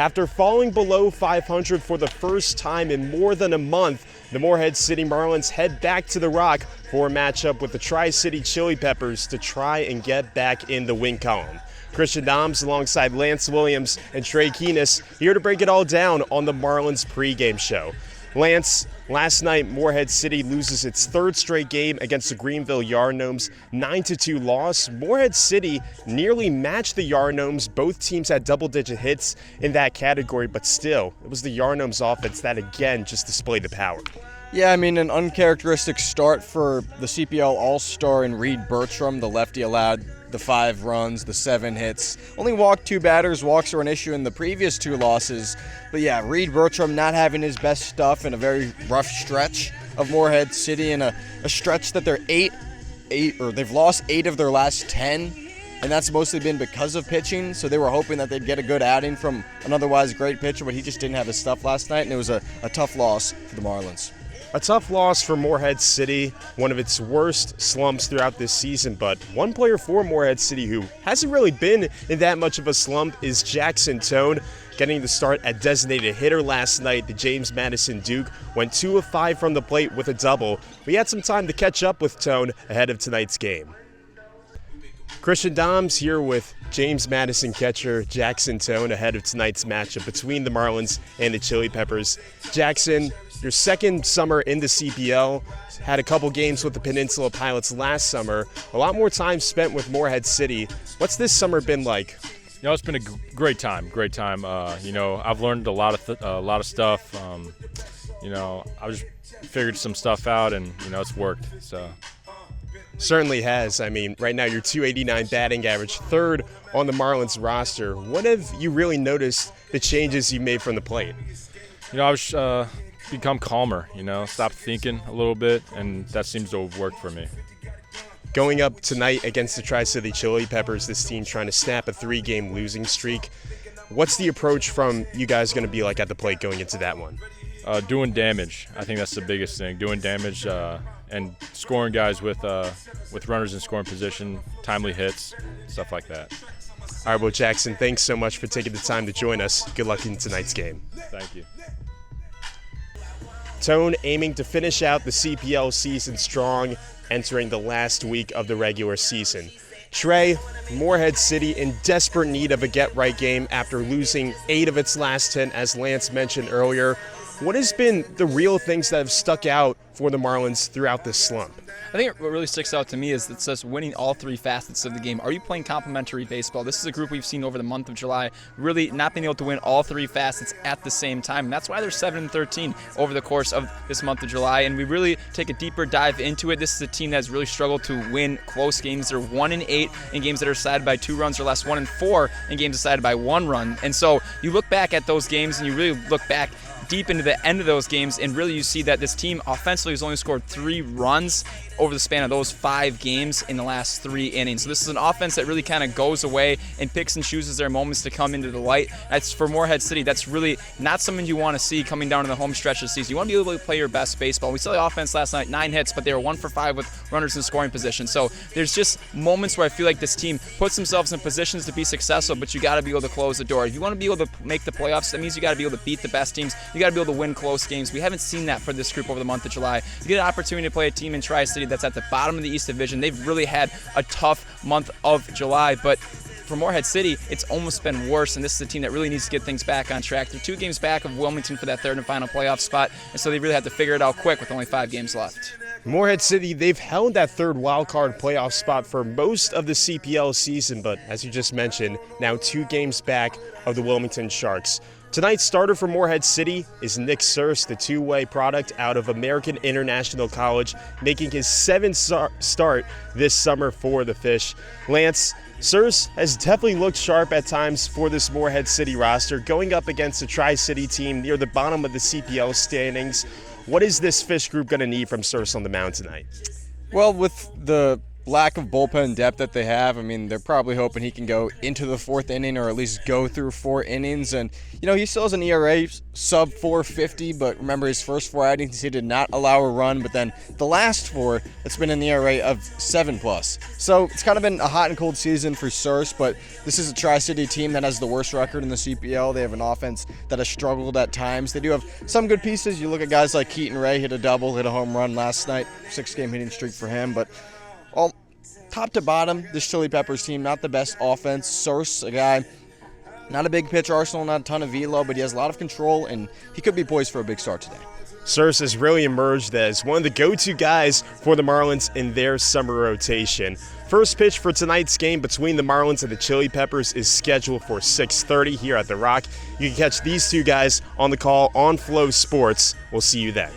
After falling below 500 for the first time in more than a month, the Morehead City Marlins head back to the Rock for a matchup with the Tri-City Chili Peppers to try and get back in the win column. Christian Doms alongside Lance Williams and Trey Keenis here to break it all down on the Marlins pregame show. Lance, last night Morehead City loses its third straight game against the Greenville Yargnomes, 9-2 loss. Morehead City nearly matched the Yargnomes. Both teams had double-digit hits in that category, but still, it was the Yargnomes offense that again just displayed the power. Yeah, I mean, an uncharacteristic start for the CPL All-Star and Reed Bertram. The lefty allowed the 5 runs, the 7 hits. Only walked 2 batters. Walks were an issue in the previous 2 losses. But yeah, Reed Bertram not having his best stuff in a very rough stretch of Morehead City, in a stretch that they're they've lost 8 of their last 10. And that's mostly been because of pitching. So they were hoping that they'd get a good outing from an otherwise great pitcher, but he just didn't have his stuff last night, and it was a tough loss for the Marlins. A tough loss for Morehead City, one of its worst slumps throughout this season, but one player for Morehead City who hasn't really been in that much of a slump is Jackson Tone. Getting the start at designated hitter last night, the James Madison Duke went 2 of 5 from the plate with a double. We had some time to catch up with Tone ahead of tonight's game. Christian Doms here with James Madison catcher Jackson Tone ahead of tonight's matchup between the Marlins and the Chili Peppers. Jackson, your second summer in the CPL, had a couple games with the Peninsula Pilots last summer, a lot more time spent with Morehead City. What's this summer been like? You know, it's been a great time. You know, I've learned a lot of stuff. You know, I just figured some stuff out, and you know, it's worked. So. Certainly has. I mean, right now you're .289 batting average, third on the Marlins roster. What have you really noticed the changes you made from the plate? You know, I've become calmer, you know, stopped thinking a little bit, and that seems to have worked for me. Going up tonight against the Tri-City Chili Peppers, this team trying to snap a 3-game losing streak. What's the approach from you guys going to be like at the plate going into that one? Doing damage. I think that's the biggest thing. Doing damage and scoring guys with runners in scoring position, timely hits, stuff like that. All right, well, Jackson, thanks so much for taking the time to join us. Good luck in tonight's game. Thank you. Tone aiming to finish out the CPL season strong, entering the last week of the regular season. Trey, Morehead City in desperate need of a get-right game after losing 8 of its last 10, as Lance mentioned earlier. What has been the real things that have stuck out for the Marlins throughout this slump? I think what really sticks out to me is it's just winning all 3 facets of the game. Are you playing complementary baseball? This is a group we've seen over the month of July really not being able to win all 3 facets at the same time. And that's why they're 7-13 over the course of this month of July. And we really take a deeper dive into it. This is a team that has really struggled to win close games. They're 1-8 in games that are decided by 2 runs or less, 1-4 in games decided by 1 run. And so you look back at those games and you really look back deep into the end of those games, and really you see that this team offensively has only scored 3 runs over the span of those 5 games in the last 3 innings. So this is an offense that really kind of goes away and picks and chooses their moments to come into the light. That's for Morehead City. That's really not something you want to see coming down to the home stretch of the season. You want to be able to play your best baseball. We saw the offense last night, 9 hits, but they were 1 for 5 with runners in scoring position. So there's just moments where I feel like this team puts themselves in positions to be successful, but you got to be able to close the door. If you want to be able to make the playoffs, that means you got to be able to beat the best teams. You got to be able to win close games. We haven't seen that for this group over the month of July. You get an opportunity to play a team in Tri-City that's at the bottom of the East Division. They've really had a tough month of July, but for Morehead City, it's almost been worse, and this is a team that really needs to get things back on track. They're 2 games back of Wilmington for that 3rd and final playoff spot, and so they really have to figure it out quick with only 5 games left. Morehead City, they've held that 3rd wildcard playoff spot for most of the CPL season, but as you just mentioned, now 2 games back of the Wilmington Sharks. Tonight's starter for Morehead City is Nick Surse, the 2-way product out of American International College, making his 7th start this summer for the Fish. Lance, Surse has definitely looked sharp at times for this Morehead City roster, going up against the Tri-City team near the bottom of the CPL standings. What is this Fish group going to need from Surse on the mound tonight? Well, with the lack of bullpen depth that they have, I mean, they're probably hoping he can go into the fourth inning or at least go through 4 innings. And, he still has an ERA sub 450, but remember his first 4 outings, he did not allow a run. But then the last 4, it's been an ERA of 7+. So it's kind of been a hot and cold season for Source, but this is a Tri-City team that has the worst record in the CPL. They have an offense that has struggled at times. They do have some good pieces. You look at guys like Keaton Ray, hit a double, hit a home run last night, 6-game hitting streak for him. But all top to bottom, this Chili Peppers team, not the best offense. Source, a guy, not a big pitch arsenal, not a ton of velo, but he has a lot of control, and he could be poised for a big start today. Source has really emerged as one of the go-to guys for the Marlins in their summer rotation. First pitch for tonight's game between the Marlins and the Chili Peppers is scheduled for 6:30 here at The Rock. You can catch these two guys on the call on Flow Sports. We'll see you then.